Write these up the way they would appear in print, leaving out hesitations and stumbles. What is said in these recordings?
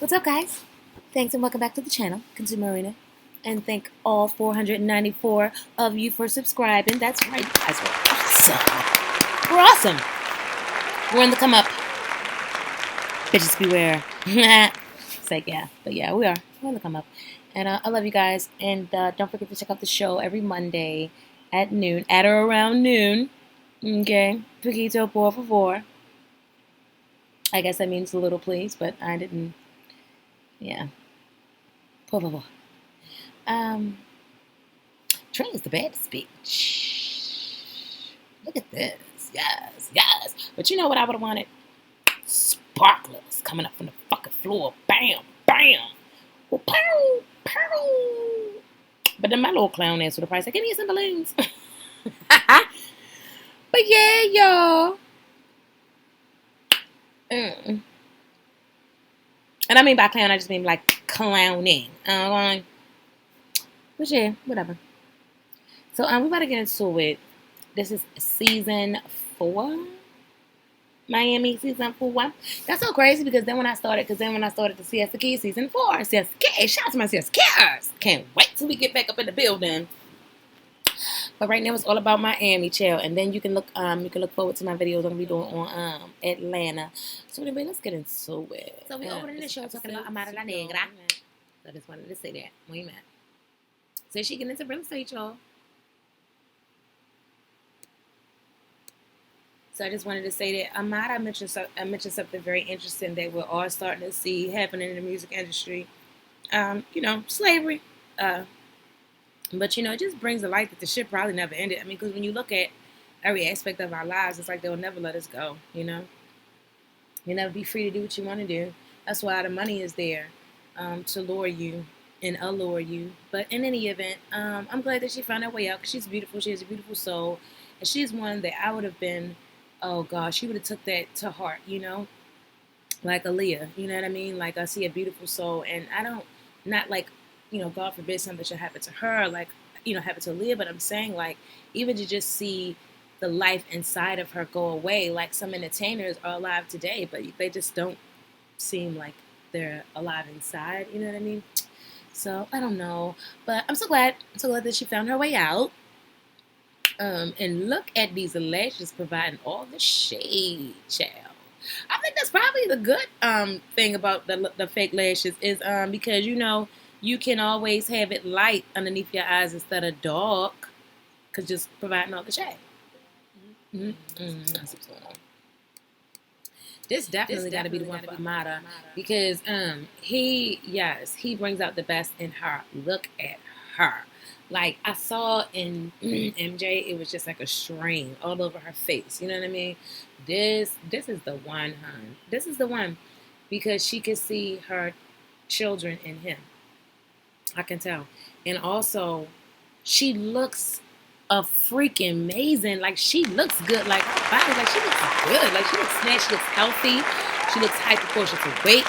What's up, guys? Thanks and welcome back to the channel, Consumer Arena. And thank all 494 of you for subscribing. That's right, you guys are awesome. We're awesome. We're on the come up. Bitches beware. It's like, yeah. But yeah, we are. We're on the come up. And I love you guys. And don't forget to check out the show every Monday at noon, at or around noon. Okay? Poquito por favor. I guess that means a little please, but I didn't. Yeah. Por favor. Trina's the baddest bitch. Look at this. Yes, yes. But you know what I would have wanted? Sparklers coming up from the fucking floor. Bam, bam. Well, pow, pow. But then my little clown ass with the price. Like, give me some balloons. But yeah, y'all. And I mean by clown, I just mean like clowning. But yeah, whatever. So we about to get into it. This is season 4. Miami season 4. That's so crazy because then when I started the Siesta Key season 4, Siesta Key, shout out to my Siesta Keyers. Can't wait till we get back up in the building. But right now it's all about Miami, chill. And then you can look forward to my videos I'm gonna be doing on Atlanta. So anyway, let's get into it. So we opening the show talking about Amara la Negra. So I just wanted to say that. Where you at? So she getting into real estate, y'all. So I just wanted to say that Amara mentioned something very interesting that we're all starting to see happening in the music industry. Slavery. But, it just brings to light that the shit probably never ended. I mean, because when you look at every aspect of our lives, it's like they'll never let us go, You'll never be free to do what you want to do. That's why the money is there to lure you and allure you. But in any event, I'm glad that she found her way out because she's beautiful. She has a beautiful soul. And she's one that I would have been, oh, gosh, she would have took that to heart, Like Aaliyah, you know what I mean? Like, I see a beautiful soul. And I don't, not like, God forbid something should happen to her, like, happen to Aaliyah. But I'm saying, like, even to just see the life inside of her go away. Like, some entertainers are alive today, but they just don't seem like they're alive inside. You know what I mean? So, I don't know. But I'm so glad that she found her way out. And look at these lashes providing all the shade, child. I think that's probably the good thing about the fake lashes is because you can always have it light underneath your eyes instead of dark, cause just providing all the shade. That's what's going on. This definitely got to be the one for Amara because he brings out the best in her. Look at her. Like, I saw in MJ, it was just like a strain all over her face. You know what I mean? This is the one, hon. This is the one because she could see her children in him. I can tell. And also, she looks freaking amazing. Like, she looks good. Like, her body, like, she looks good. Like, she looks snatched. She looks healthy. She looks high proportion to weight.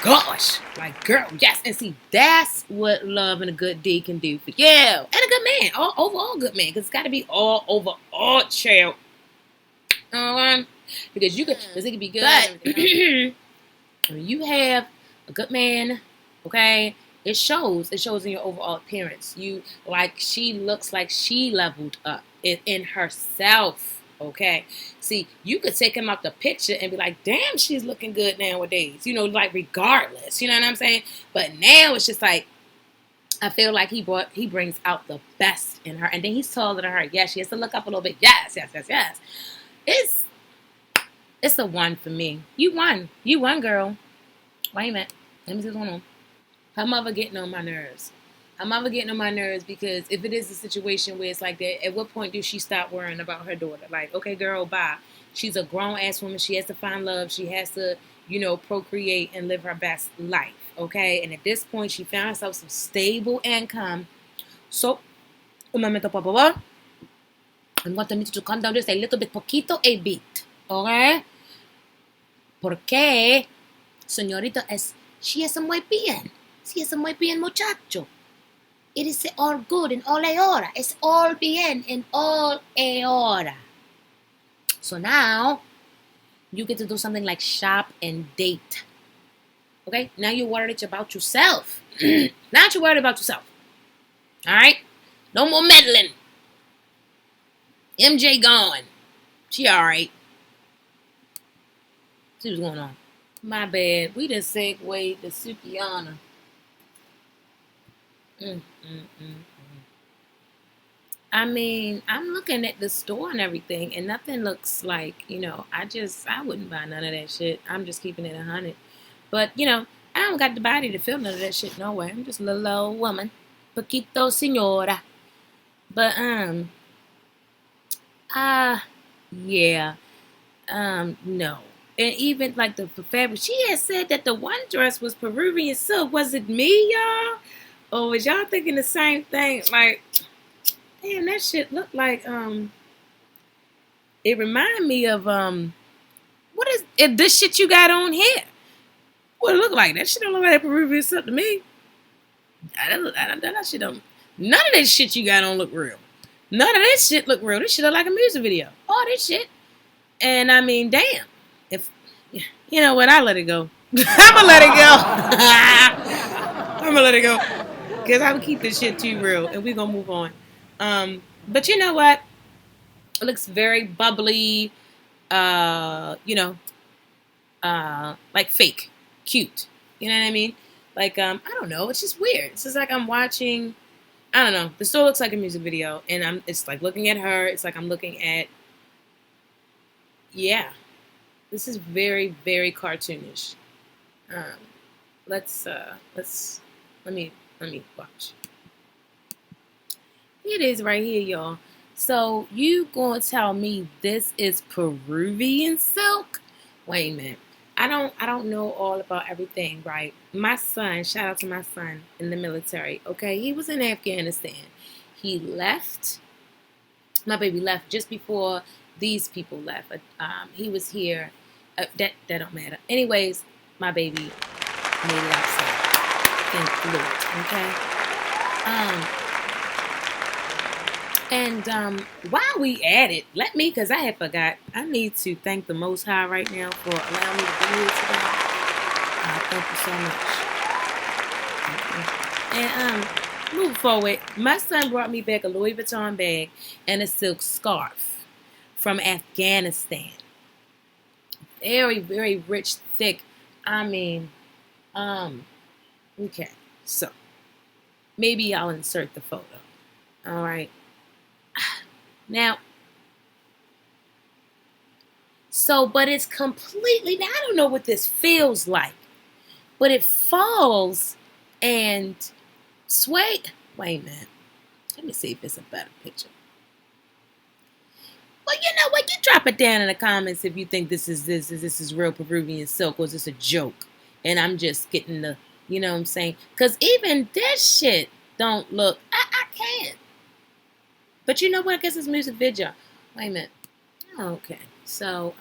Gosh, like, girl, yes. And see, that's what love and a good deed can do for you. And a good man, overall good man, because it's got to be all overall, child. Because it can be good. But when you have a good man, okay, it shows in your overall appearance. She looks like she leveled up in herself. Okay, see, you could take him out the picture and be like, damn, she's looking good nowadays, like, regardless, you know what I'm saying? But now it's just like, I feel like he brings out the best in her. And then he's taller than her. Yeah, she has to look up a little bit. Yes. It's the one for me. You won, girl. Wait a minute, let me see what's going on. Her mother getting on my nerves. Because if it is a situation where it's like that, at what point do she stop worrying about her daughter? Like, okay, girl, bye. She's a grown-ass woman. She has to find love. She has to, procreate and live her best life, okay? And at this point, she found herself some stable income. So, un momento, por favor. I'm going to need you to calm down just a little bit, poquito a bit, okay? Porque, señorita, she es muy bien. She es muy bien, muchacho. It is all good in all a hora. It's all bien in all a hora. So now, you get to do something like shop and date. Okay? Now you're worried about yourself. Now you're worried about yourself. All right? No more meddling. MJ gone. She all right. See what's going on. My bad. We just segued to Sukihana. I mean, I'm looking at the store and everything, and nothing looks like, I wouldn't buy none of that shit. I'm just keeping it 100. But, I don't got the body to feel none of that shit no way. I'm just a little old woman. Poquito senora. But, yeah. No. And even like the fabric, she had said that the one dress was Peruvian silk. Was it me, y'all? Or was y'all thinking the same thing? Like, damn, that shit looked like, it reminded me of, what is it, this shit you got on here? What it look like? That shit don't look like Peruvian silk to me. That shit don't, none of that shit you got on look real. None of this shit look real. This shit look like a music video. All this shit. And I mean, damn. If, you know what, I let it go. I'm gonna let it go. I'm gonna let it go. Because I'm gonna keep this shit too real. And we're gonna move on. But you know what? It looks very bubbly. Like fake. Cute. You know what I mean? Like, I don't know. It's just weird. It's just like I'm watching, I don't know. The store looks like a music video. And it's like looking at her. It's like I'm looking at, yeah. This is very, very cartoonish. Let me watch. It is right here, y'all. So you gonna tell me this is Peruvian silk? Wait a minute. I don't know all about everything, right? My son, shout out to my son in the military. Okay, he was in Afghanistan. He left. My baby left just before these people left. He was here. That don't matter. Anyways, my baby made it outside and flew. Okay. While we at it, because I had forgot, I need to thank the Most High right now for allowing me to be here today. Thank you so much. And moving forward, my son brought me back a Louis Vuitton bag and a silk scarf from Afghanistan. Very, very rich, thick. I mean, okay. So maybe I'll insert the photo. All right. Now, but it's completely, now I don't know what this feels like, but it falls and sway. Wait a minute. Let me see if it's a better picture. Well, you know what? You drop it down in the comments if you think this is real Peruvian silk or is this a joke? And I'm just getting the, you know what I'm saying? Because even this shit don't look, I can't. But you know what? I guess it's music video. Wait a minute. Okay. So,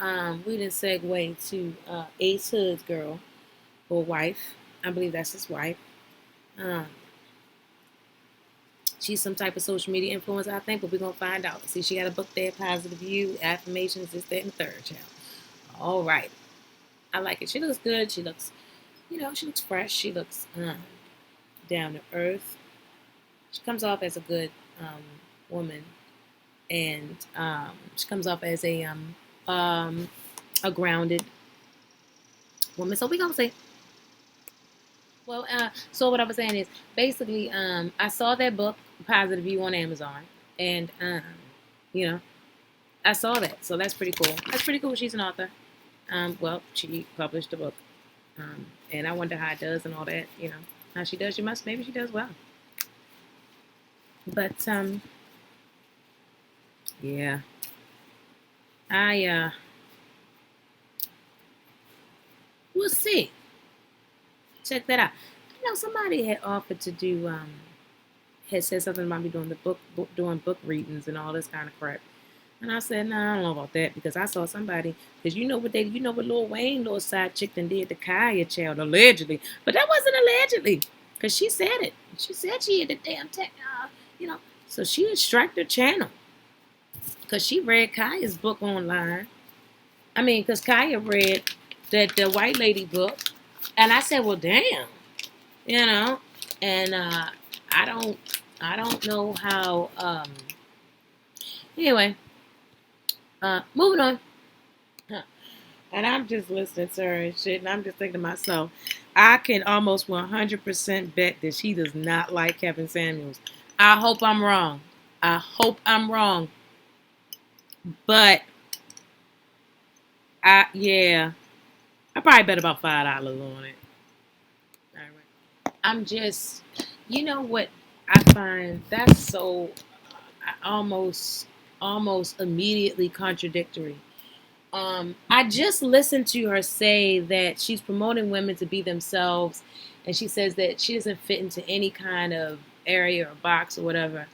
we didn't segue to Ace Hood's girl or wife. I believe that's his wife. She's some type of social media influencer, I think, but we're going to find out. See, she got a book there, Positive View, Affirmations, this, that, and the third, child. All right. I like it. She looks good. She looks, she looks fresh. She looks down to earth. She comes off as a good woman. And she comes off as a grounded woman. So we're going to say. Well, so what I was saying is, basically, I saw that book, Positive View, on Amazon, and, I saw that, so that's pretty cool. That's pretty cool. She's an author. Well, she published a book, and I wonder how it does and all that, how she does. Maybe she does well. But, yeah, we'll see. Check that out. Somebody had offered to do, had said something about me doing doing book readings and all this kind of crap. And I said, nah, I don't know about that because I saw somebody, because you know what Lil Wayne, little side chick done did to Kaya child, allegedly. But that wasn't allegedly, because she said it. She said she had the damn tech, So she had striked her channel because she read Kaya's book online. I mean, because Kaya read the white lady book. And I said, well, damn, you know, and I don't know how. Anyway, moving on. And I'm just listening to her and shit, and I'm just thinking to myself, I can almost 100% bet that she does not like Kevin Samuels. I hope I'm wrong. I hope I'm wrong. But I probably bet about $5 on it. All right. I'm just, you know what I find that's so almost immediately contradictory. I just listened to her say that she's promoting women to be themselves, and she says that she doesn't fit into any kind of area or box or whatever.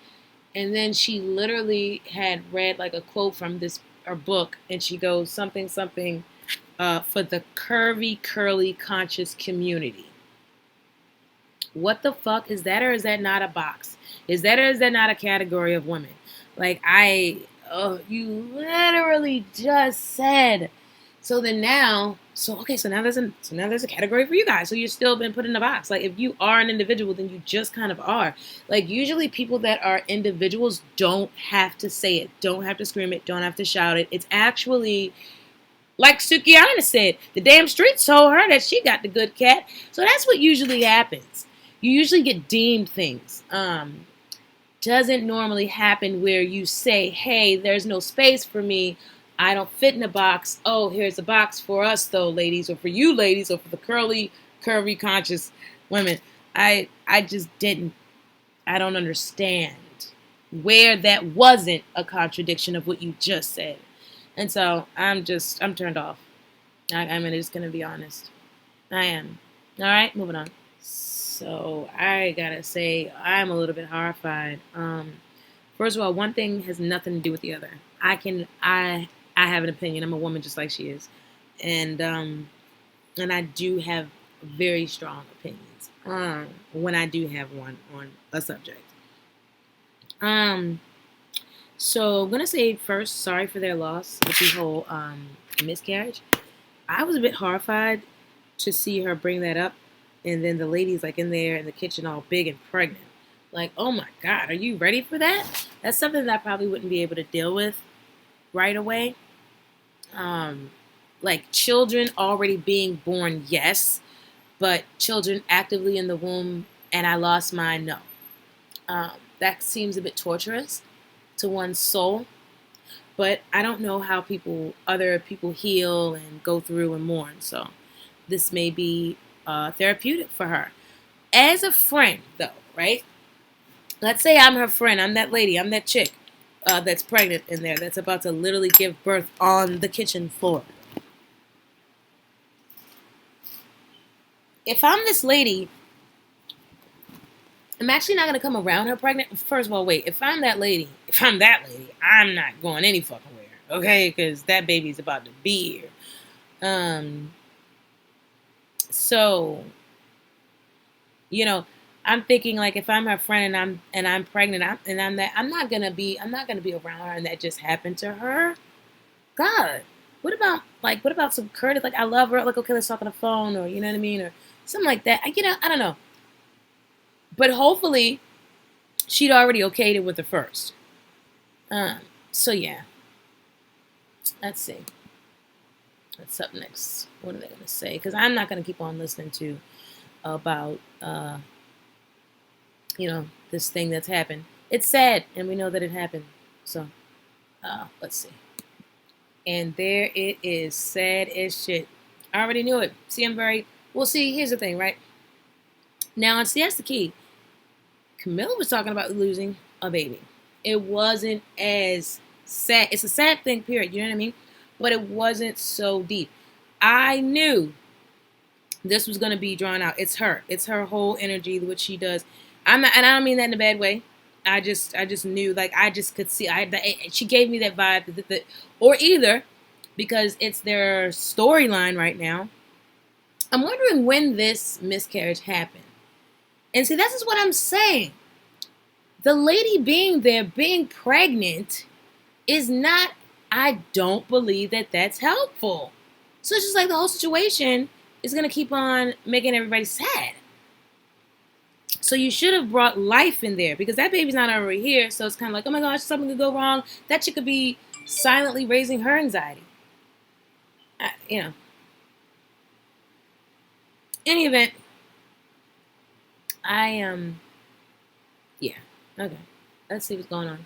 And then she literally had read like a quote from this her book, and she goes something for the curvy, curly, conscious community. What the fuck is that, or is that not a box? Is that, or is that not a category of women? Like you literally just said. So now there's a category for you guys. So you're still been put in a box. Like if you are an individual, then you just kind of are. Like usually people that are individuals don't have to say it, don't have to scream it, don't have to shout it. It's actually like Sukihana said, the damn streets told her that she got the good cat. So that's what usually happens. You usually get deemed things. Doesn't normally happen where you say, hey, there's no space for me. I don't fit in a box. Oh, here's a box for us, though, ladies, or for you, ladies, or for the curly, curvy, conscious women. I just didn't. I don't understand where that wasn't a contradiction of what you just said. And so I'm turned off. I'm just going to be honest. I am. All right, moving on. So I gotta say, I'm a little bit horrified. First of all, one thing has nothing to do with the other. I have an opinion. I'm a woman just like she is, and I do have very strong opinions. When I do have one on a subject. So I'm gonna say first, sorry for their loss with the whole miscarriage. I was a bit horrified to see her bring that up. And then the lady's like in there in the kitchen all big and pregnant. Like, oh my God, are you ready for that? That's something that I probably wouldn't be able to deal with right away. Like children already being born, yes. But children actively in the womb and I lost mine, no. That seems a bit torturous to one's soul. But I don't know how other people heal and go through and mourn. So this may be therapeutic for her. As a friend, though, right? Let's say I'm her friend. I'm that lady. I'm that chick that's pregnant in there that's about to literally give birth on the kitchen floor. If I'm this lady, I'm actually not going to come around her pregnant. First of all, wait. If I'm that lady, I'm not going any fucking where. Okay? Because that baby's about to be here. So, I'm thinking like if I'm her friend and I'm pregnant I'm not gonna be around her and that just happened to her. God, what about some courtesy? Like I love her. Like okay, let's talk on the phone or you know what I mean or something like that. I don't know. But hopefully, she'd already okayed it with the first. So yeah. Let's see. What's up next? What are they going to say? Because I'm not going to keep on listening to about, this thing that's happened. It's sad, and we know that it happened. So, let's see. And there it is. Sad as shit. I already knew it. See, well, see, here's the thing, right? Now, on Siesta Key, Camilla was talking about losing a baby. It wasn't as sad. It's a sad thing, period. You know what I mean? But it wasn't so deep. I knew this was going to be drawn out. It's her. It's her whole energy, what she does. And I don't mean that in a bad way. I just knew, like, I just could see. She gave me that vibe. Or either because it's their storyline right now. I'm wondering when this miscarriage happened. And see, this is what I'm saying. The lady being there, being pregnant, is not. I don't believe that that's helpful. So it's just like the whole situation it's going to keep on making everybody sad. So you should have brought life in there because that baby's not already here. So it's kind of like, oh my gosh, something could go wrong. That chick could be silently raising her anxiety. Any event, yeah, okay. Let's see what's going on.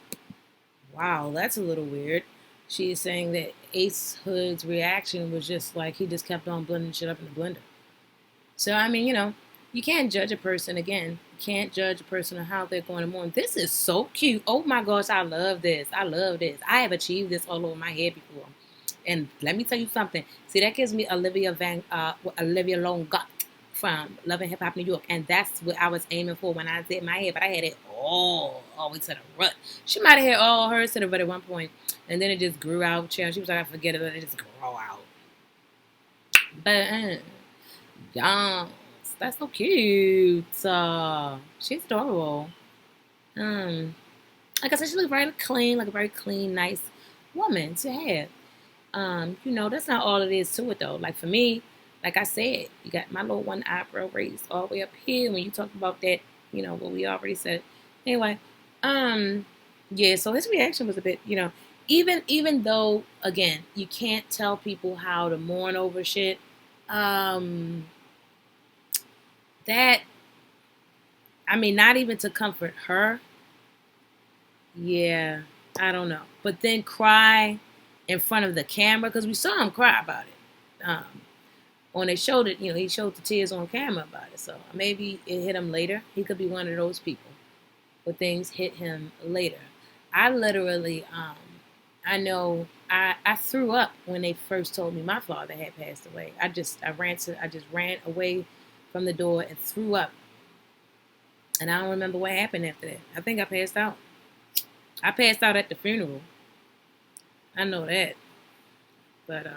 Wow, that's a little weird. She is saying that Ace Hood's reaction was just like he just kept on blending shit up in the blender. So, I mean, you can't judge a person again. You can't judge a person on how they're going to mourn. This is so cute. Oh my gosh, I love this. I love this. I have achieved this all over my head before. And let me tell you something. See, that gives me Olivia Longot from Love and Hip Hop New York. And that's what I was aiming for when I did my hair. But I had it all the way to the rut. She might have had all hers to the rut at one point. And then it just grew out. She was like, I forget it. It just grew out. But, yeah, that's so cute. She's adorable. Like I said, she looks very clean, like a very clean, nice woman to have. That's not all it is to it though. Like for me, like I said, you got my little one eyebrow raised all the way up here when you talk about that, what we already said. Anyway, yeah, so his reaction was a bit, even though, again, you can't tell people how to mourn over shit, that, not even to comfort her. Yeah, I don't know. But then cry in front of the camera, because we saw him cry about it. When they showed it, he showed the tears on camera about it. So maybe it hit him later. He could be one of those people where things hit him later. I literally, I know I threw up when they first told me my father had passed away. I just ran away from the door and threw up. And I don't remember what happened after that. I think I passed out. I passed out at the funeral. I know that. But,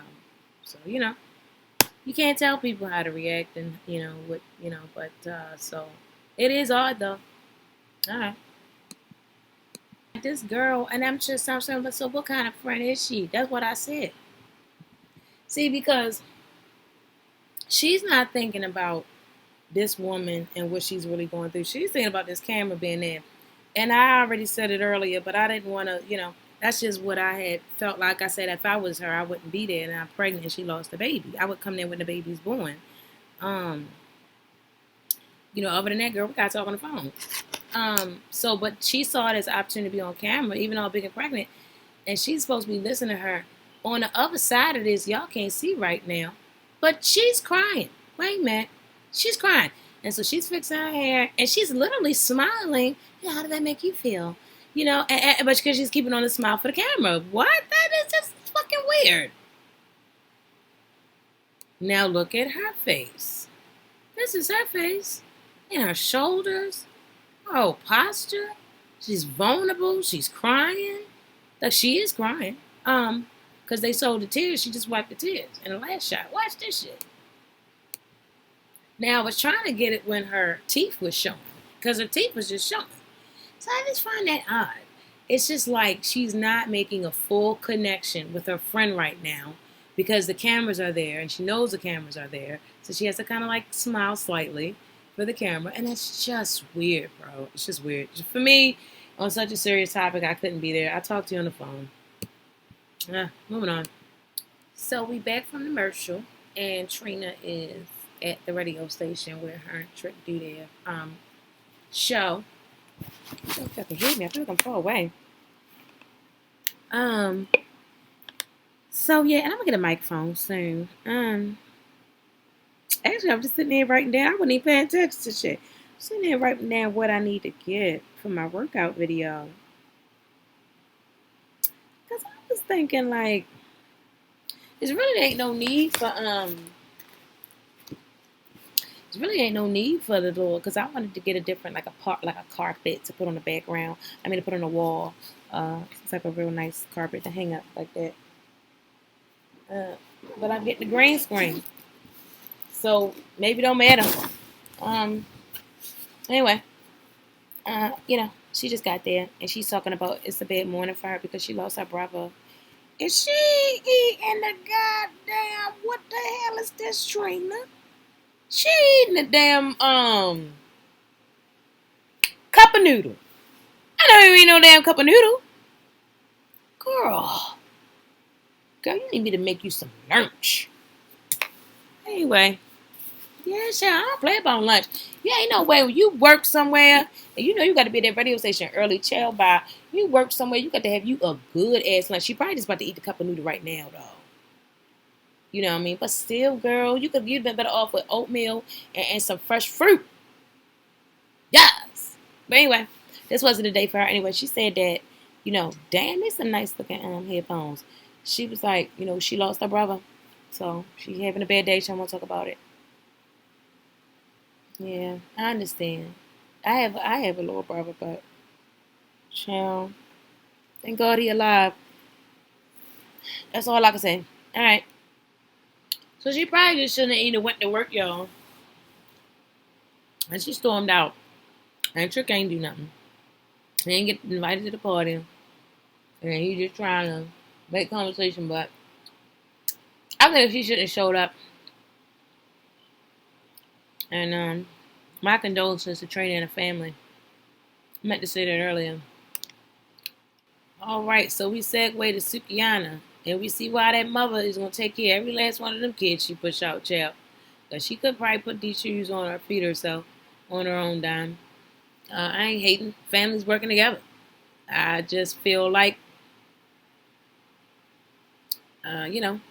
so, you can't tell people how to react and, so it is odd though. All right. This girl, and I'm saying, but so what kind of friend is she? That's what I said. See, because she's not thinking about this woman and what she's really going through. She's thinking about this camera being there. And I already said it earlier, but I didn't want to, that's just what I had felt like. I said, if I was her, I wouldn't be there. And I'm pregnant and she lost the baby. I would come there when the baby's born. Other than that, girl, we got to talk on the phone. But she saw it as an opportunity to be on camera, even though I'm big and pregnant. And she's supposed to be listening to her. On the other side of this, y'all can't see right now, but she's crying. Wait a minute. She's crying. And so she's fixing her hair, and she's literally smiling. How did that make you feel? But because she's keeping on the smile for the camera. What? That is just fucking weird. Now look at her face. This is her face. And her shoulders. Her whole posture. She's vulnerable. She's crying. Like, she is crying. Because they sold the tears. She just wiped the tears in the last shot. Watch this shit. Now, I was trying to get it when her teeth was showing. Because her teeth was just showing. So I just find that odd. It's just like she's not making a full connection with her friend right now because the cameras are there and she knows the cameras are there. So she has to kind of like smile slightly for the camera. And that's just weird, bro. It's just weird. For me, on such a serious topic, I couldn't be there. I talked to you on the phone. Moving on. So we back from the commercial and Trina is at the radio station where her and Trick do their show. I don't know if y'all can hear me. I feel like I'm far away. So yeah, and I'm gonna get a microphone soon. Actually, I'm just sitting there writing down. I wasn't even paying attention to shit. I'm sitting there writing down what I need to get for my workout video. Cause I was thinking like, there really ain't no need for the door because I wanted to get a different like a carpet to put on the background. To put on the wall, some type of real nice carpet to hang up like that. But I'm getting the green screen, so maybe it don't matter. Anyway, she just got there and she's talking about it's a bad morning for her because she lost her brother. Is she eating the goddamn? What the hell is this, Trina? She eating a damn cup of noodle. I don't even eat no damn cup of noodle. Girl, you need me to make you some lunch. Anyway, yeah, sure, I don't play about lunch. Yeah, ain't no way when you work somewhere and you know you got to be at that radio station early, chill by. You work somewhere, you got to have you a good ass lunch. She probably just about to eat the cup of noodle right now, though. You know what I mean? But still, girl, you'd been better off with oatmeal and some fresh fruit. Yes. But anyway, this wasn't a day for her. Anyway, she said that, damn, it's some nice looking headphones. She was like, she lost her brother. So she having a bad day. She don't want to talk about it. Yeah, I understand. I have a little brother, but child, thank God he alive. That's all I can say. All right. So she probably just shouldn't have even went to work, y'all. And she stormed out. And Trick ain't do nothing. He ain't get invited to the party. And he just trying to make conversation, but I think she shouldn't have showed up. And my condolences to Trina and her family. I meant to say that earlier. All right, so we segue to Sukihana. And we see why that mother is going to take care of every last one of them kids she push out, child. Because she could probably put these shoes on her feet herself on her own dime. I ain't hating. Families working together. I just feel like, when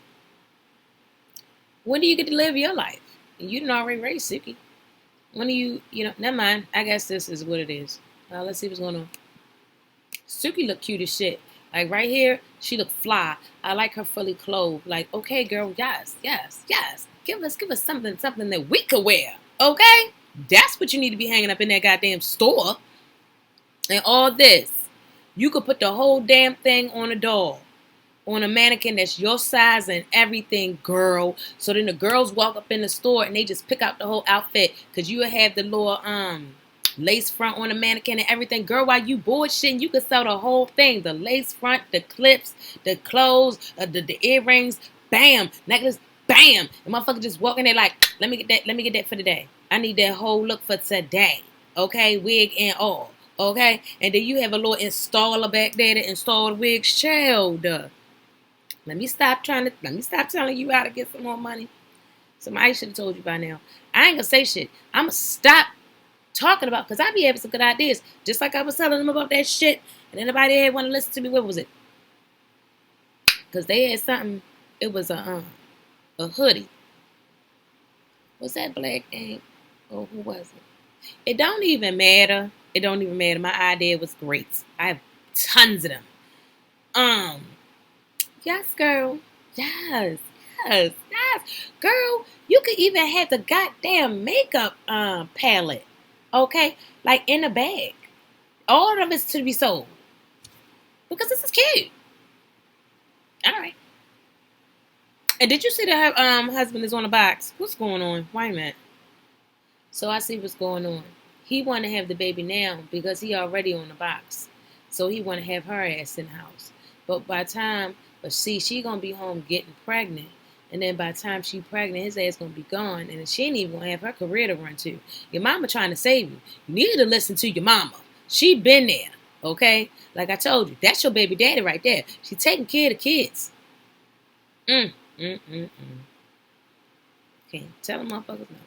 do you get to live your life? You didn't already raise Suki. When do you, never mind. I guess this is what it is. Let's see what's going on. Suki look cute as shit. Like right here, she look fly. I like her fully clothed. Like, okay, girl, yes. Give us something that we could wear. Okay? That's what you need to be hanging up in that goddamn store. And all this. You could put the whole damn thing on a doll. On a mannequin that's your size and everything, girl. So then the girls walk up in the store and they just pick out the whole outfit. Because you would have the little lace front on the mannequin and everything. Girl, while you bullshitting, you could sell the whole thing. The lace front, the clips, the clothes, the earrings, bam, necklace, bam. The motherfucker just walking there like, let me get that for today. I need that whole look for today. Okay, wig and all. Okay, and then you have a little installer back there to install the wigs. Child. Let me stop telling you how to get some more money. Somebody should have told you by now. I ain't gonna say shit. I'm gonna stop talking about, because I be having some good ideas. Just like I was telling them about that shit. And anybody had want to listen to me. What was it? Because they had something. It was a hoodie. What's that black thing? Oh, who was it? It don't even matter. My idea was great. I have tons of them. Yes, girl. Yes. Girl, you could even have the goddamn makeup palette. Okay? Like in a bag. All of it's to be sold. Because this is cute. Alright. And did you see that her husband is on the box? What's going on? Wait a minute. So I see what's going on. He want to have the baby now because he already on the box. So he want to have her ass in the house. But see, she gonna be home getting pregnant. And then by the time she pregnant, his ass gonna be gone. And she ain't even gonna have her career to run to. Your mama trying to save you. You need to listen to your mama. She been there. Okay? Like I told you, that's your baby daddy right there. She taking care of the kids. Can't tell them motherfuckers no.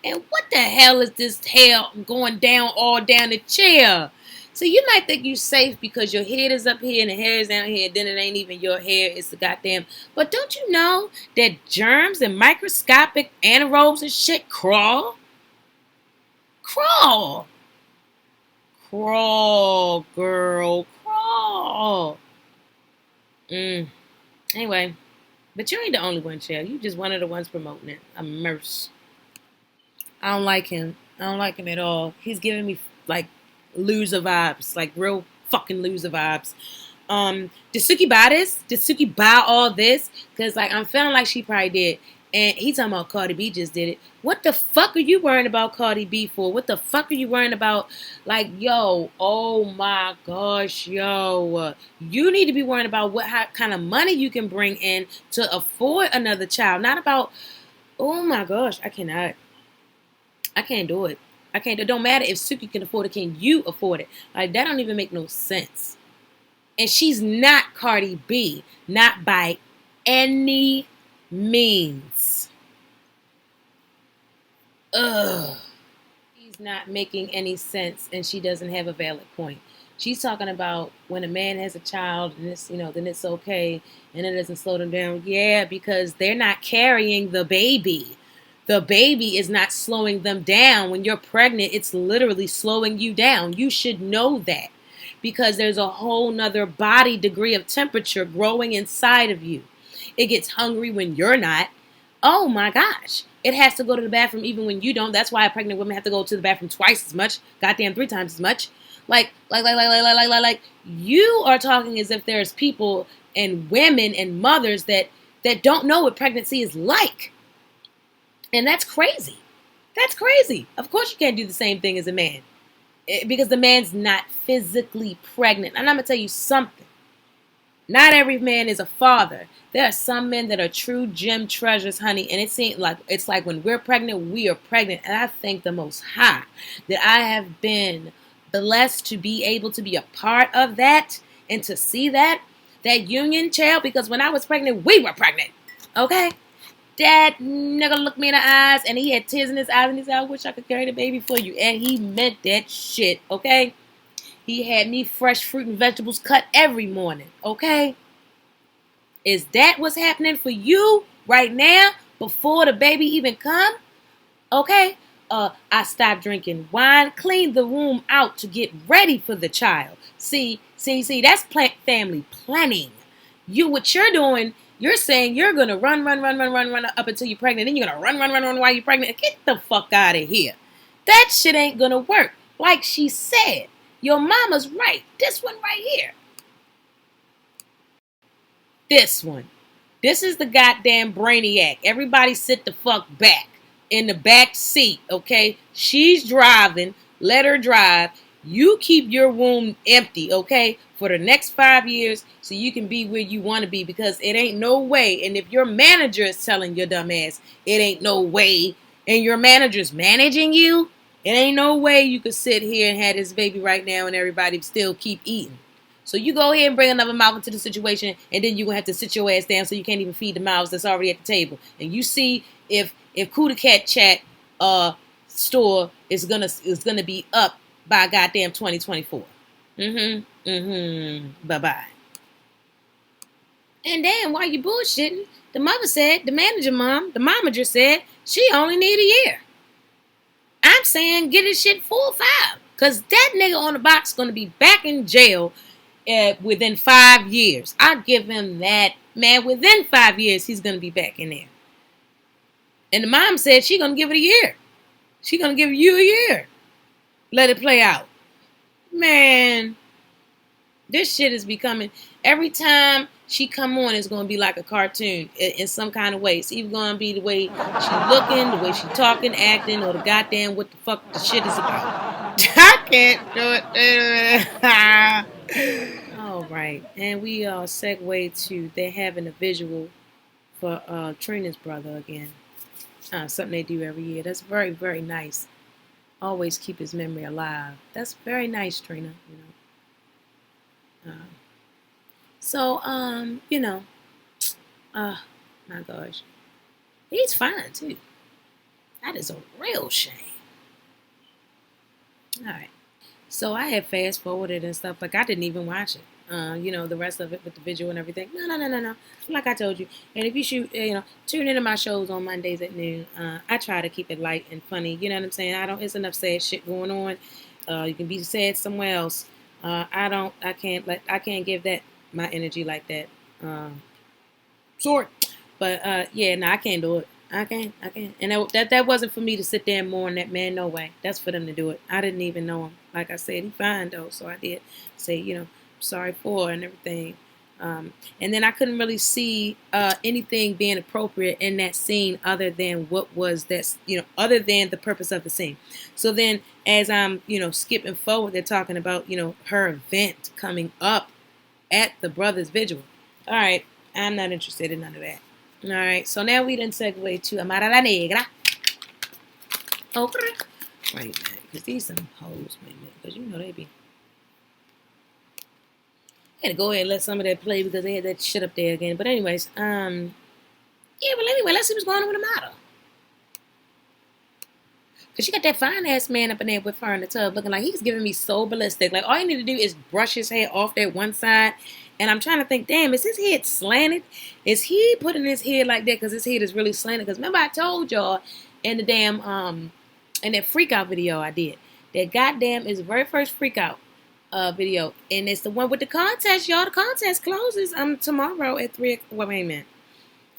And what the hell is this hair going down all down the chair? So you might think you're safe because your head is up here and the hair is down here. Then it ain't even your hair. It's the goddamn. But don't you know that germs and microscopic anaerobes and shit crawl? Crawl, girl. Crawl. Anyway. But you ain't the only one, child. You just one of the ones promoting it. I'm Merce. I don't like him. I don't like him at all. He's giving me, like, loser vibes. Like, real fucking loser vibes. Did Suki buy this? Did Suki buy all this? Because, like, I'm feeling like she probably did. And he talking about Cardi B just did it. What the fuck are you worrying about Cardi B for? What the fuck are you worrying about? Like, yo, oh my gosh, yo. You need to be worrying about what kind of money you can bring in to afford another child. Not about Oh my gosh, I cannot. I can't do it. I can't. It don't matter if Suki can afford it. Can you afford it? Like that don't even make no sense. And she's not Cardi B, not by any means. Ugh. She's not making any sense, and she doesn't have a valid point. She's talking about when a man has a child, and it's then it's okay, and it doesn't slow them down. Yeah, because they're not carrying the baby. The baby is not slowing them down. When you're pregnant, it's literally slowing you down. You should know that because there's a whole nother body degree of temperature growing inside of you. It gets hungry when you're not. Oh my gosh. It has to go to the bathroom even when you don't. That's why pregnant women have to go to the bathroom twice as much. Goddamn 3 times as much. Like, you are talking as if there's people and women and mothers that don't know what pregnancy is like. And that's crazy. That's crazy. Of course you can't do the same thing as a man. Because the man's not physically pregnant. And I'm going to tell you something. Not every man is a father. There are some men that are true gem treasures, honey, and it's like when we're pregnant, we are pregnant. And I thank the Most High that I have been blessed to be able to be a part of that and to see that union, child, because when I was pregnant, we were pregnant. Okay? That nigga looked me in the eyes and he had tears in his eyes and he said, I wish I could carry the baby for you. And he meant that shit, okay? He had me fresh fruit and vegetables cut every morning, okay? Is that what's happening for you right now before the baby even come? Okay? I stopped drinking wine, cleaned the room out to get ready for the child. See, that's family planning. What you're doing, you're saying you're going to run up until you're pregnant. Then you're going to run while you're pregnant. Get the fuck out of here. That shit ain't going to work. Like she said, your mama's right. This one right here. This one. This is the goddamn brainiac. Everybody sit the fuck back in the back seat, okay? She's driving. Let her drive. You keep your womb empty, okay, for the next 5 years so you can be where you want to be because it ain't no way. And if your manager is telling your dumb ass, it ain't no way, and your manager's managing you, it ain't no way you could sit here and have this baby right now and everybody still keep eating. So you go ahead and bring another mouth into the situation, and then you're going to have to sit your ass down so you can't even feed the mouths that's already at the table. And you see if Kuda Cat Chat store is gonna be up by goddamn 2024. Bye-bye. And then while you bullshitting, the mother said, the momager said, she only need a year. I'm saying get his shit 4 or 5. Because that nigga on the box is going to be back in jail within 5 years. I'll give him that. Man, within 5 years, he's going to be back in there. And the mom said she's going to give it a year. She's going to give you a year. Let it play out. Man, this shit is becoming, every time she come on, it's going to be like a cartoon in some kind of way. It's either going to be the way she looking, the way she talking, acting, or the goddamn what the fuck the shit is about. I can't do it. All right. And we segue to they having a visual for Trina's brother again. Something they do every year. That's very, very nice. Always keep his memory alive. That's very nice, Trina. My gosh. He's fine, too. That is a real shame. All right. So I had fast forwarded and stuff. Like, I didn't even watch it. The rest of it with the visual and everything. No. Like I told you. And if you tune into my shows on Mondays at noon. I try to keep it light and funny. You know what I'm saying? It's enough sad shit going on. You can be sad somewhere else. I can't give that my energy like that. Sorry. But I can't do it. I can't. And that wasn't for me to sit there and mourn that man. No way. That's for them to do it. I didn't even know him. Like I said, he fine though. So I did say, sorry for and everything. And then I couldn't really see anything being appropriate in that scene other than other than the purpose of the scene. So then as I'm, skipping forward, they're talking about, her event coming up at the brother's vigil. All right. I'm not interested in none of that. All right, so now we done segue to Amara la Negra. Okay. Wait a minute, because these some hoes, wait a minute, because you know they be. I had to go ahead and let some of that play because they had that shit up there again. But anyways, yeah, well anyway, let's see what's going on with Amara. Because she got that fine ass man up in there with her in the tub looking like he's giving me so ballistic. Like, all you need to do is brush his hair off that one side. And I'm trying to think, damn, is his head slanted? Is he putting his head like that because his head is really slanted? Because remember I told y'all in the damn, in that freak out video I did. That goddamn is the very first freak out video. And it's the one with the contest, y'all. The contest closes tomorrow at 3 o'clock. Well, wait a minute.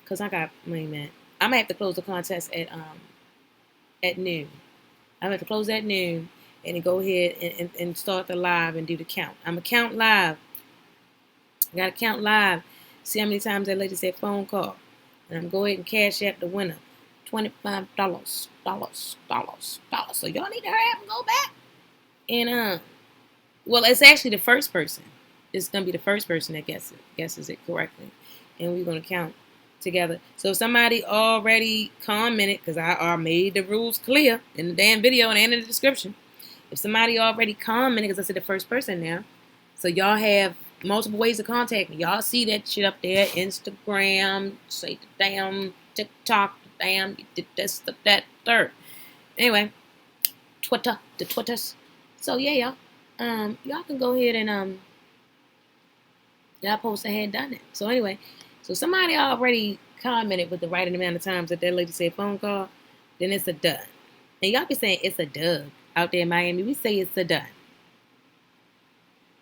Because wait a minute. I'm going to have to close the contest at noon. I'm going to close at noon and then go ahead and start the live and do the count. I'm going to count live. I got to count live. See how many times that lady said phone call. And I'm going to go ahead and cash out the winner. $25. So y'all need to hurry up and go back. And, well, it's actually the first person. It's going to be the first person that guesses it correctly. And we're going to count together. So if somebody already commented, because I made the rules clear in the damn video and in the description. If somebody already commented, because I said the first person now, so y'all have multiple ways to contact me. Y'all see that shit up there, Instagram, say the damn TikTok, the damn this, that, third. Anyway, Twitter, the Twitters. So yeah, y'all, y'all can go ahead and y'all post ahead done it. So anyway. So somebody already commented with the right amount of times that lady said phone call, then it's a done. And y'all be saying it's a dub out there in Miami. We say it's a done.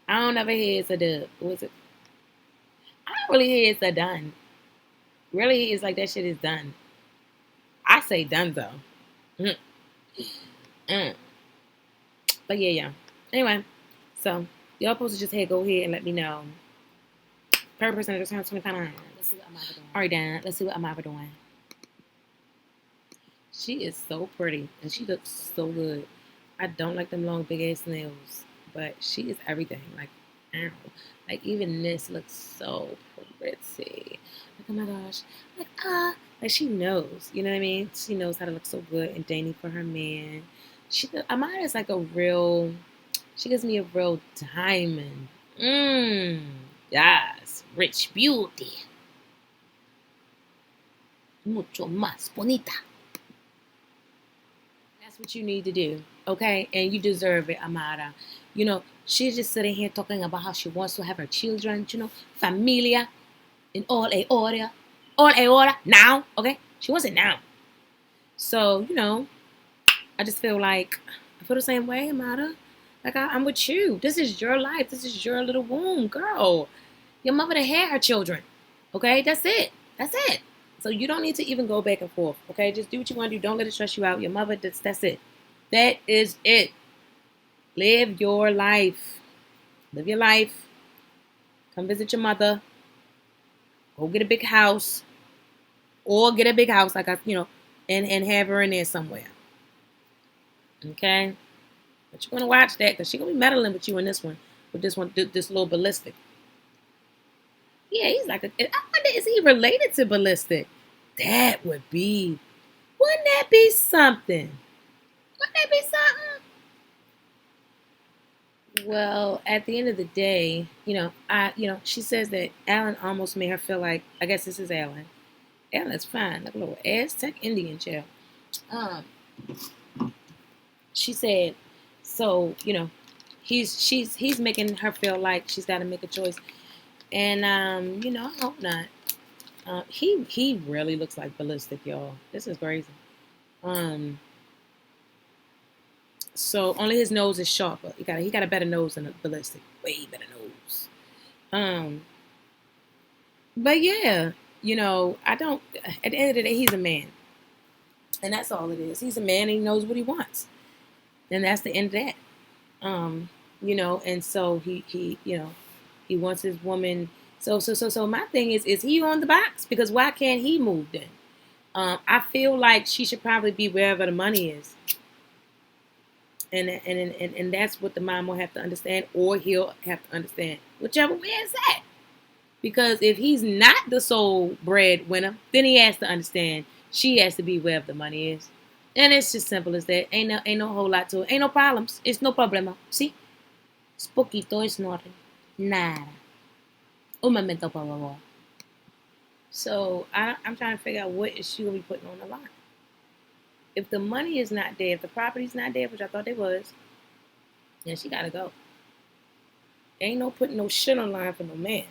I don't ever hear it's a dub. What is it? I don't really hear it's a done. Really, it's like that shit is done. I say done though. But yeah. Anyway, so y'all supposed to just go ahead and let me know. Per person at $25. Let's see what Amara doing. All right, Dan. Let's see what Amara doing. She is so pretty, and she looks so good. I don't like them long, big ass nails, but she is everything. Like, ow. Like even this looks so pretty. Like, oh my gosh. Like she knows. You know what I mean? She knows how to look so good and dainty for her man. Amara is like a real. She gives me a real diamond. Yes, rich beauty. Mucho más bonita. That's what you need to do, okay? And you deserve it, Amara. You know, she's just sitting here talking about how she wants to have her children, you know, familia, in all a hora, now, okay? She wants it now. So, you know, I just feel like, I feel the same way, Amara. Like, I'm with you. This is your life. This is your little womb, girl. Your mother had her children. Okay? That's it. That's it. So you don't need to even go back and forth. Okay? Just do what you want to do. Don't let it stress you out. Your mother, that's it. That is it. Live your life. Live your life. Come visit your mother. Go get a big house. Or get a big house, like and have her in there somewhere. Okay? But you're going to watch that because she's going to be meddling with you in this one. With this little ballistic. Yeah, he's like I wonder, is he related to ballistic? That would be. Wouldn't that be something? Wouldn't that be something? Well, at the end of the day, she says that Alan almost made her feel like, I guess this is Alan. Alan's fine, like a little Aztec Indian child. She said, so, he's making her feel like she's got to make a choice. And, I hope not. He really looks like ballistic, y'all. This is crazy. So only his nose is sharper. He got a better nose than a ballistic. Way better nose. But yeah, I don't, at the end of the day, he's a man. And that's all it is. He's a man and he knows what he wants. And that's the end of that. And so he wants his woman. So my thing is he on the box? Because why can't he move then? I feel like she should probably be wherever the money is. And that's what the mom will have to understand, or he'll have to understand. Whichever way is that. Because if he's not the sole breadwinner, then he has to understand she has to be wherever the money is. And it's just simple as that. Ain't no whole lot to it. Ain't no problems. It's no problema. See? Es poquito, es nothing. Nada. Un momento, por favor. So I'm trying to figure out what is she gonna be putting on the line. If the money is not there, if the property's not there, which I thought it was, then she gotta go. Ain't no putting no shit on the line for no man.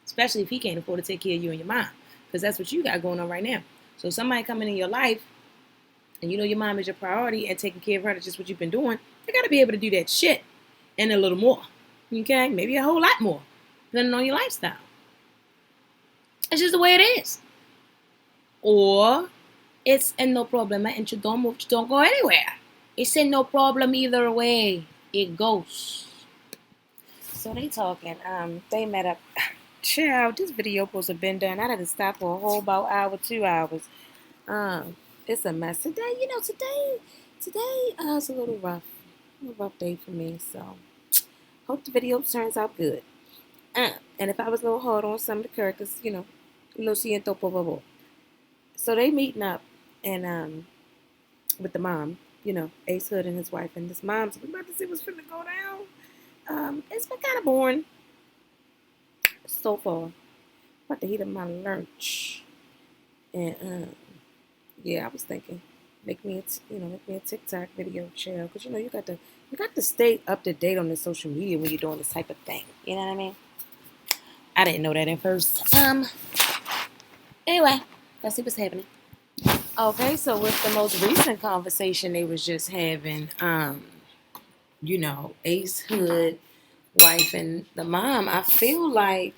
Especially if he can't afford to take care of you and your mom. Because that's what you got going on right now. So somebody coming in your life and you know your mom is your priority and taking care of her, that's just what you've been doing, they got to be able to do that shit and a little more. Okay? Maybe a whole lot more, depending on your lifestyle. It's just the way it is. Or it's a no problem and you don't move, you don't go anywhere. It's a no problem either way. It goes. So they talking. They met up. Child, this video supposed to have been done. I had to stop for a whole about hour, 2 hours. It's a mess today. You know, today it's a little rough day for me. So, hope the video turns out good. And if I was a little hard on some of the characters, you know, lo siento por favor. So they meeting up, and with the mom, you know, Ace Hood and his wife, and this mom's we about to see what's finna go down. It's been kind of boring. So far, about to heat up my lunch, and yeah, I was thinking, make me a TikTok video, chill, because you know you got to stay up to date on the social media when you're doing this type of thing. You know what I mean? I didn't know that at first. Anyway, let's see what's happening. Okay, so with the most recent conversation they was just having, you know, Ace Hood wife and the mom, I feel like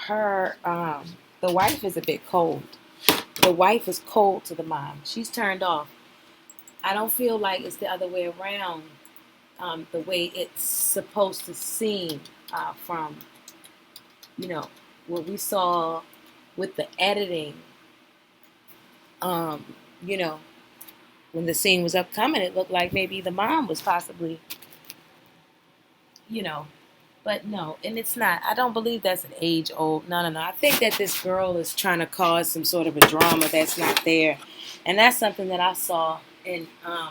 her the wife is a bit cold. The wife is cold to the mom. She's turned off. I don't feel like it's the other way around, the way it's supposed to seem from, you know, what we saw with the editing. You know, when the scene was upcoming, it looked like maybe the mom was possibly, you know, but no, and it's not. I don't believe that's an age old. No. I think that this girl is trying to cause some sort of a drama that's not there. And that's something that I saw in my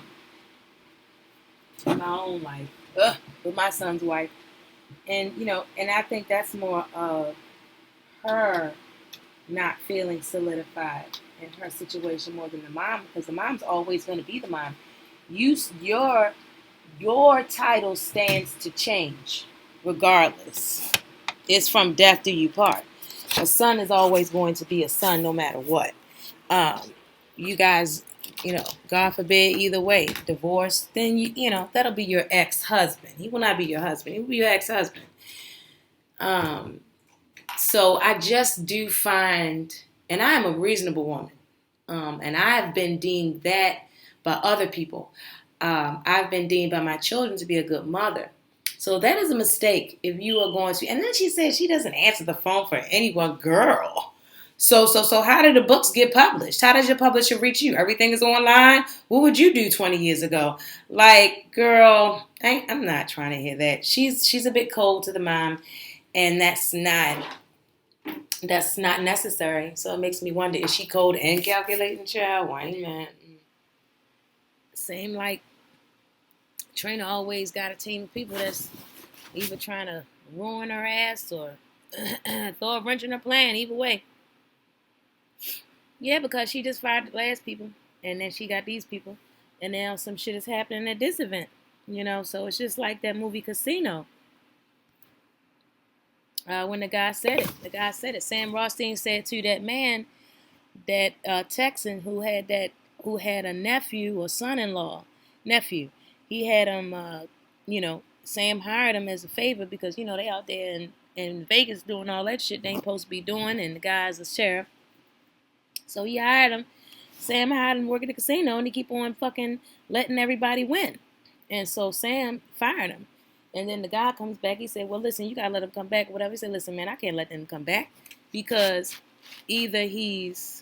own life, with my son's wife. And, you know, and I think that's more of her not feeling solidified in her situation more than the mom, because the mom's always going to be the mom. Your title stands to change regardless. It's from death do you part. A son is always going to be a son no matter what. You guys, you know, God forbid either way, divorce, then you know, that'll be your ex-husband. He will not be your husband. He will be your ex-husband. So I just do find, and I am a reasonable woman, and I've been deemed that by other people. I've been deemed by my children to be a good mother. So that is a mistake if you are going to. And then she said she doesn't answer the phone for anyone. Girl. So how did the books get published? How does your publisher reach you? Everything is online. What would you do 20 years ago? Like, girl, I'm not trying to hear that. She's a bit cold to the mom, and that's not necessary. So it makes me wonder, is she cold and calculating, child? Why ain't that? Same like Trina always got a team of people that's either trying to ruin her ass or throw a wrench in her plan. Either way. Yeah, because she just fired the last people, and then she got these people, and now some shit is happening at this event. You know, so it's just like that movie Casino. When the guy said it. Sam Rothstein said to that man, that Texan who had a nephew or son-in-law, nephew. He had him, you know, Sam hired him as a favor because, you know, they out there in Vegas doing all that shit they ain't supposed to be doing, and the guy's a sheriff. So he hired him. Sam hired him working at the casino, and he keep on fucking letting everybody win. And so Sam fired him. And then the guy comes back. He said, well, listen, you got to let him come back or whatever. He said, listen, man, I can't let them come back because either he's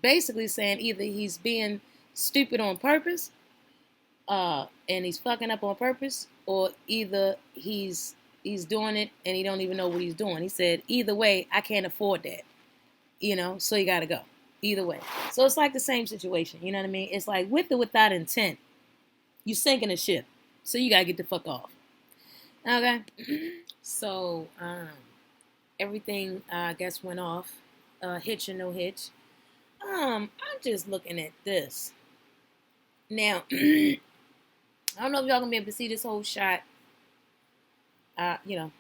basically saying either he's being stupid on purpose, and he's fucking up on purpose, or either he's doing it and he don't even know what he's doing. He said, either way, I can't afford that, so you got to go. Either way. So it's like the same situation, you know what I mean? It's like with or without intent, you sinking a ship. So you got to get the fuck off. Okay? So, everything, I guess, went off. Hitch or no hitch. I'm just looking at this. Now, I don't know if y'all gonna be able to see this whole shot. Uh, you know.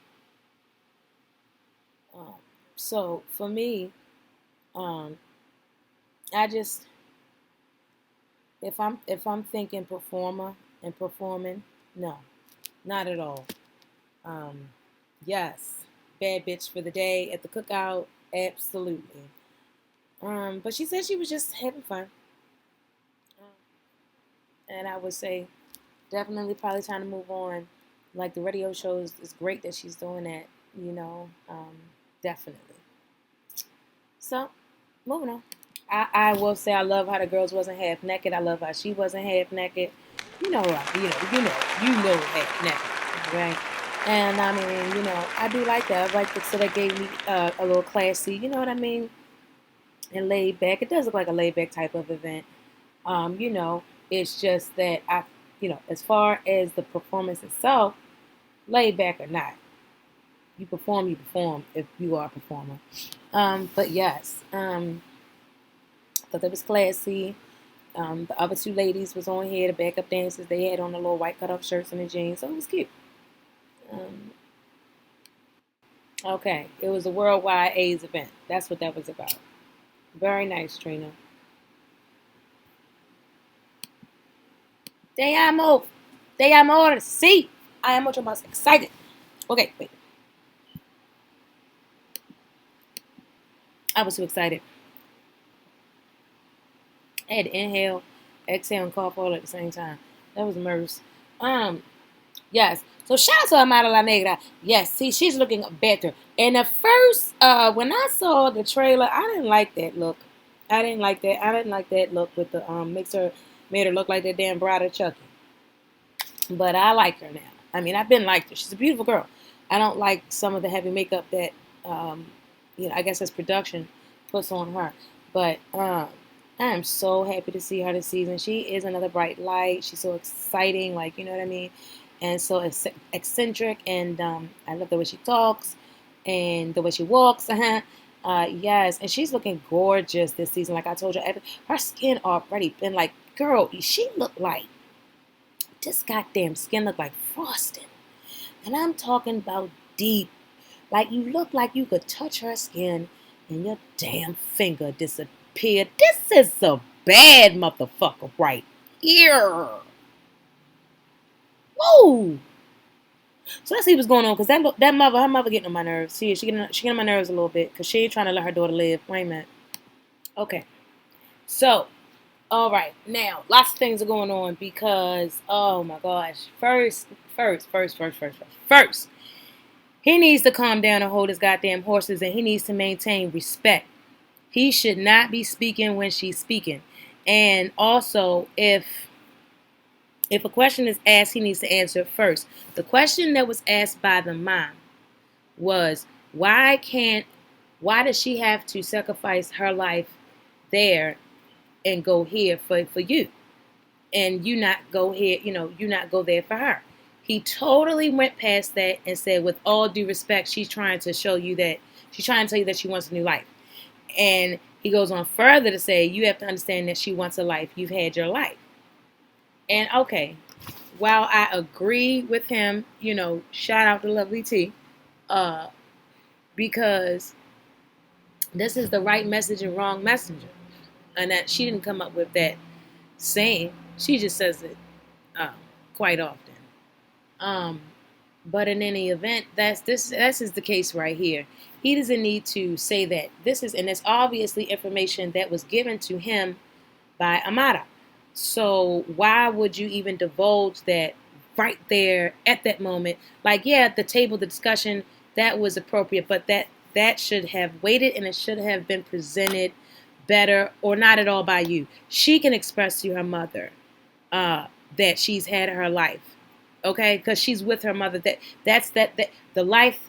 So for me, um, I just if I'm thinking performer and performing, no, not at all. Um, yes, bad bitch for the day at the cookout, absolutely. But she said she was just having fun, and I would say definitely probably trying to move on. Like the radio shows, it's great that she's doing that. Definitely. So, moving on. I will say I love how the girls wasn't half naked. I love how she wasn't half naked. Half naked, right? And I mean, I do like that. I like that. So that gave me a little classy. You know what I mean? And laid back. It does look like a laid back type of event. It's just that as far as the performance itself, laid back or not, you perform if you are a performer. But yes, thought that was classy. The other two ladies was on here, the backup dancers. They had on the little white cut off shirts and the jeans, so it was cute. Um, okay, it was a worldwide AIDS event. That's what that was about. Very nice, Trina. Te amo. Te amo. Sí. I am mucho más excited. Okay, wait. I was too excited. I had to inhale, exhale, and cough all at the same time. That was MERS. Yes. So shout out to Amara La Negra. Yes, see, she's looking better. And at first, when I saw the trailer, I didn't like that look. I didn't like that. I didn't like that look with the made her look like that damn bride of Chucky. But I like her now. I mean, I've been liked her. She's a beautiful girl. I don't like some of the heavy makeup that, I guess as production puts on her. But I am so happy to see her this season. She is another bright light. She's so exciting, like, you know what I mean? And so eccentric, and I love the way she talks and the way she walks. Yes, and she's looking gorgeous this season. Like I told you, her skin already been like, girl, she looked like, this goddamn skin looked like frosting. And I'm talking about deep. Like you look like you could touch her skin and your damn finger disappeared. This is a bad motherfucker right here. Whoa. So let's see what's going on, because her mother getting on my nerves. See, she getting on my nerves a little bit because she ain't trying to let her daughter live. Wait a minute. Okay. So, all right. Now, lots of things are going on because, oh my gosh. First. He needs to calm down and hold his goddamn horses, and he needs to maintain respect. He should not be speaking when she's speaking. And also, if a question is asked, he needs to answer it first. The question that was asked by the mom was, why does she have to sacrifice her life there and go here for you? And you not go here, you not go there for her. He totally went past that and said, with all due respect, she's trying to tell you that she wants a new life. And he goes on further to say, you have to understand that she wants a life. You've had your life. And okay, while I agree with him, shout out to Lovely T, because this is the right message and wrong messenger. And that she didn't come up with that saying. She just says it quite often. But in any event, this is the case right here. He doesn't need to say that. And it's obviously information that was given to him by Amara. So why would you even divulge that right there at that moment? Like, yeah, at the table, the discussion, that was appropriate, but that should have waited, and it should have been presented better, or not at all by you. She can express to her mother, that she's had her life. Okay, because she's with her mother. That the life,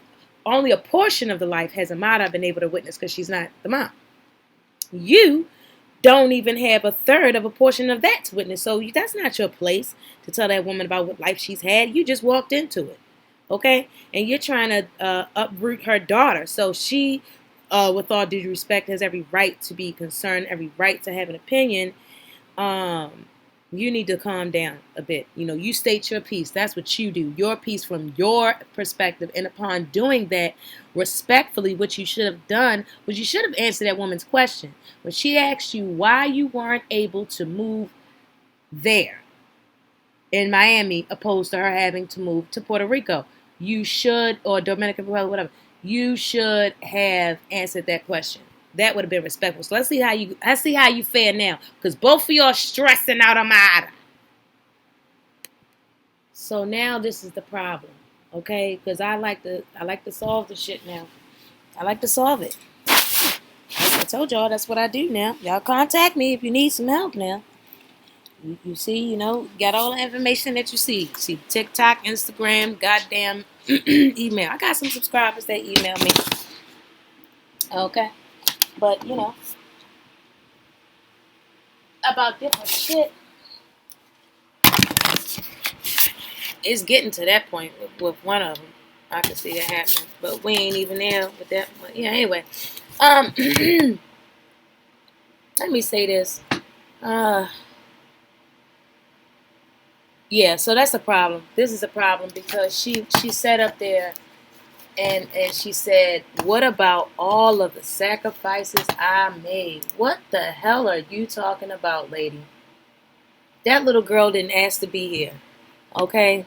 only a portion of the life has Amara been able to witness because she's not the mom. You don't even have a third of a portion of that to witness. So that's not your place to tell that woman about what life she's had. You just walked into it. Okay? And you're trying to uproot her daughter. So she, with all due respect, has every right to be concerned, every right to have an opinion. You need to calm down a bit. You state your piece. That's what you do. Your piece from your perspective. And upon doing that respectfully, what you should have done was you should have answered that woman's question. When she asked you why you weren't able to move there in Miami opposed to her having to move to Puerto Rico, you should, or Dominican Republic, whatever, you should have answered that question. That would have been respectful. So let's see how you fare now, because both of y'all stressing out Amara. So now this is the problem, okay? Because I like to solve the shit now. I like to solve it. I told y'all that's what I do now. Y'all contact me if you need some help now. You see, got all the information that you see. See TikTok, Instagram, goddamn email. I got some subscribers that email me. Okay. But, about different shit. It's getting to that point with one of them. I can see that happening. But we ain't even there with that. But yeah, anyway. Let me say this. Yeah, so that's a problem. This is a problem because she sat up there and she said, what about all of the sacrifices I made? What the hell are you talking about, lady? That little girl didn't ask to be here. Okay?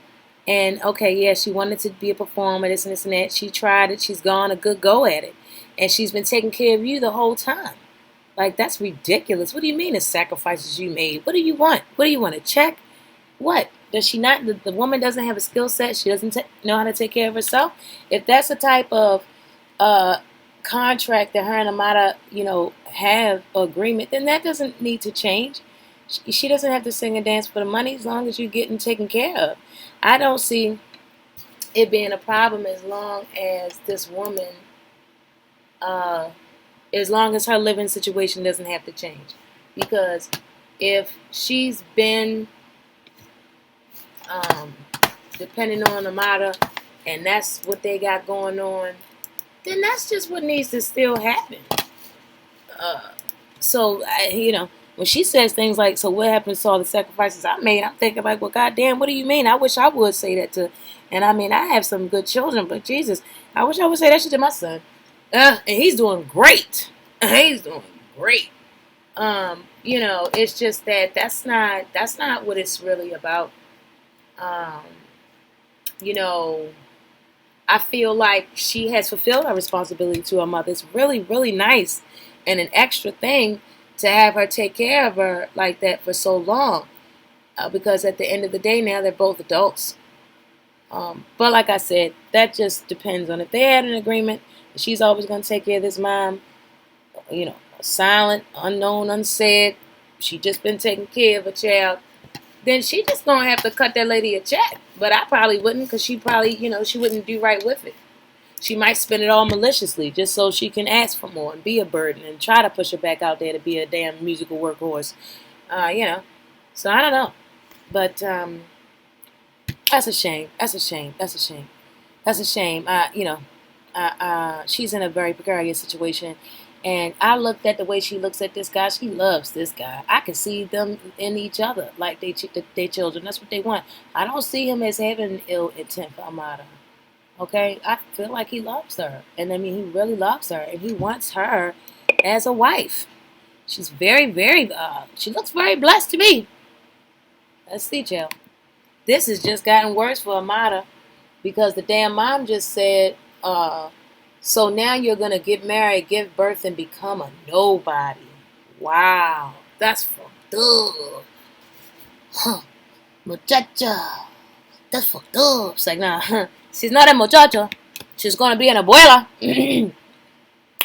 And okay, yeah, she wanted to be a performer, this and this and that. She tried it. She's gone a good go at it. And she's been taking care of you the whole time. Like, that's ridiculous. What do you mean the sacrifices you made? What do you want? What do you want, a check? What? Does she not, the woman doesn't have a skill set? She doesn't know how to take care of herself? If that's the type of contract that her and Amara, have agreement, then that doesn't need to change. She doesn't have to sing and dance for the money as long as you're getting taken care of. I don't see it being a problem as long as this woman, as long as her living situation doesn't have to change. Because if she's been depending on Amara and that's what they got going on, then that's just what needs to still happen. So, when she says things like, so what happens to all the sacrifices I made, I'm thinking like, well, goddamn, what do you mean? I wish I would say that to, and I mean, I have some good children, but Jesus, I wish I would say that shit to my son. And he's doing great. He's doing great. It's just that's not what it's really about. I feel like she has fulfilled her responsibility to her mother. It's really, really nice and an extra thing to have her take care of her like that for so long. Because at the end of the day now, they're both adults. But like I said, that just depends on if they had an agreement. She's always going to take care of this mom, silent, unknown, unsaid. She just been taking care of a child. Then she just going to have to cut that lady a check. But I probably wouldn't, because she probably, she wouldn't do right with it. She might spend it all maliciously just so she can ask for more and be a burden and try to push her back out there to be a damn musical workhorse. So I don't know. But that's a shame. That's a shame. That's a shame. That's a shame. She's in a very precarious situation. And I looked at the way she looks at this guy. She loves this guy. I can see them in each other, like they children. That's what they want. I don't see him as having ill intent for Amara. Okay? I feel like he loves her. And I mean, he really loves her. And he wants her as a wife. She's very, very, she looks very blessed to me. Let's see, Jill. This has just gotten worse for Amara. Because the damn mom just said, so now you're going to get married, give birth, and become a nobody. Wow. That's fucked up. Huh. Muchacha. That's fucked up. It's like, nah, she's not a muchacha. She's going to be an abuela.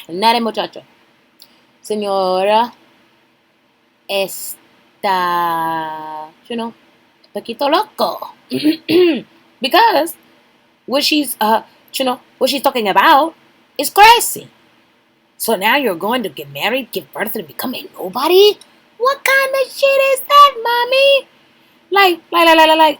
Not a muchacha. Señora, está, poquito loco. Because what she's what she's talking about is crazy. So now you're going to get married, give birth, and become a nobody? What kind of shit is that, mommy? Like.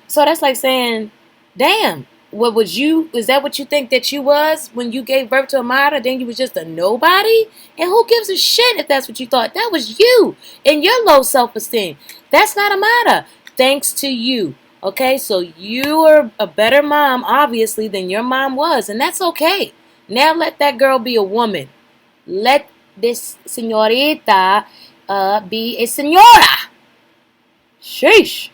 So that's like saying, damn, what was you? Is that what you think that you was when you gave birth to Amara? Then you was just a nobody? And who gives a shit if that's what you thought? That was you and your low self-esteem. That's not Amara. Thanks to you. Okay, so you are a better mom, obviously, than your mom was, and that's okay. Now let that girl be a woman. Let this señorita be a señora. Sheesh.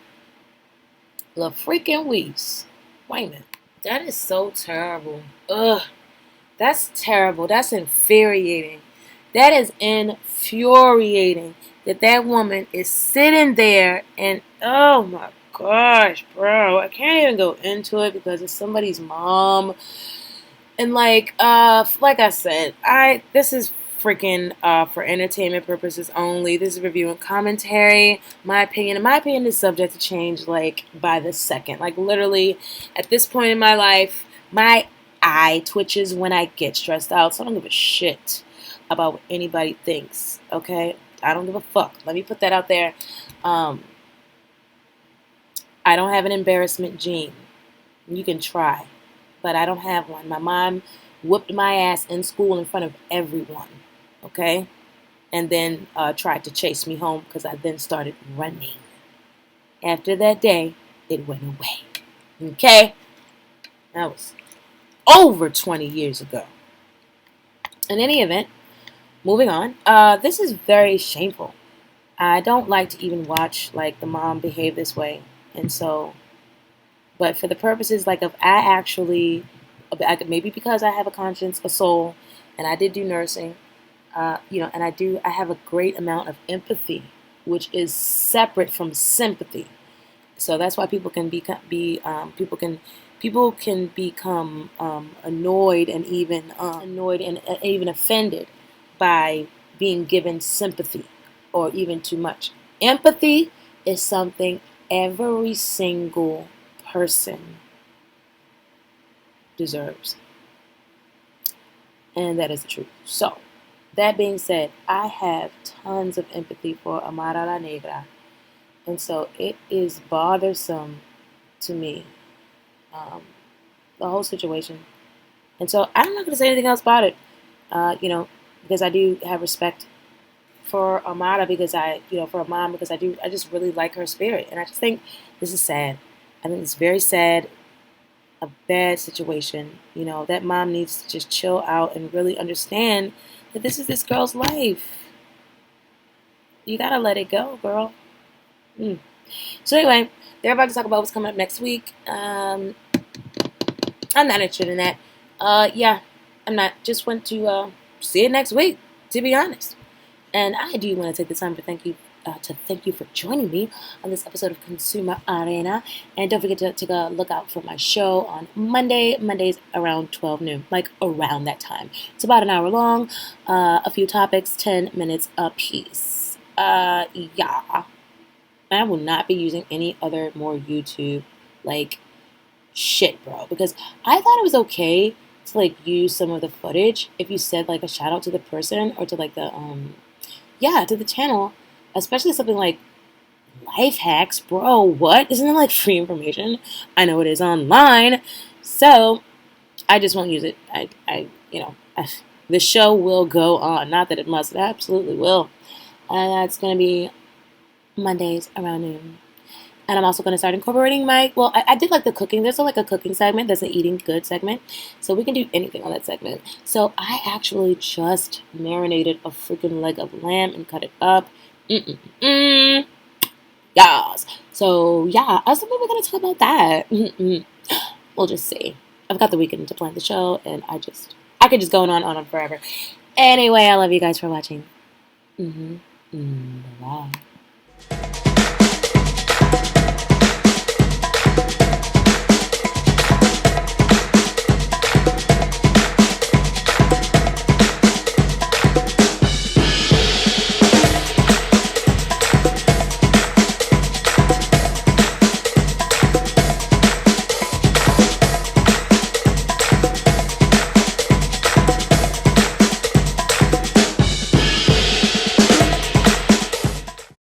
La freaking Weeze. Wait a minute. That is so terrible. Ugh. That's terrible. That's infuriating. That is infuriating that that woman is sitting there and, oh my gosh, bro. I can't even go into it because it's somebody's mom. And like I said, this is freaking for entertainment purposes only. This is review and commentary. My opinion is subject to change like by the second. Like literally, at this point in my life, my eye twitches when I get stressed out. So I don't give a shit about what anybody thinks. Okay, I don't give a fuck. Let me put that out there. I don't have an embarrassment gene. You can try, but I don't have one. My mom whooped my ass in school in front of everyone, okay? And then tried to chase me home because I then started running. After that day, it went away, okay? That was over 20 years ago. In any event, moving on. This is very shameful. I don't like to even watch like the mom behave this way, and so. But for the purposes like of maybe because I have a conscience, a soul, and I did do nursing, and I have a great amount of empathy, which is separate from sympathy. So that's why people can become annoyed and even offended by being given sympathy or even too much. Empathy is something every single person deserves, and that is the truth. So that being said, I have tons of empathy for Amara la Negra, and so it is bothersome to me, the whole situation. And so I'm not going to say anything else about it, because I do have respect for Amara for a mom, because I just really like her spirit, and I just think this is sad. I think it's very sad, a bad situation. That mom needs to just chill out and really understand that this is this girl's life. You gotta let it go, girl. So anyway, they're about to talk about what's coming up next week. I'm not interested in that. I'm not. Just want to see it next week, to be honest. And I do want to take the time to thank you for joining me on this episode of Consumer Arena. And don't forget to go look out for my show on Mondays around 12 noon, like around that time. It's about an hour long, a few topics, 10 minutes a piece. I will not be using any other more YouTube like shit, bro, because I thought it was okay to like use some of the footage if you said like a shout out to the person or to like the to the channel. Especially something like life hacks, bro. What? Isn't it like free information? I know it is online. So I just won't use it. The show will go on. Not that it must. It absolutely will. And that's going to be Mondays around noon. And I'm also going to start incorporating I did like the cooking. There's like a cooking segment. There's an eating good segment. So we can do anything on that segment. So I actually just marinated a freaking leg of lamb and cut it up. Yes. So yeah, I was thinking we're gonna talk about that. We'll just see. I've got the weekend to plan the show, and I could just go on forever. Anyway, I love you guys for watching. Bye.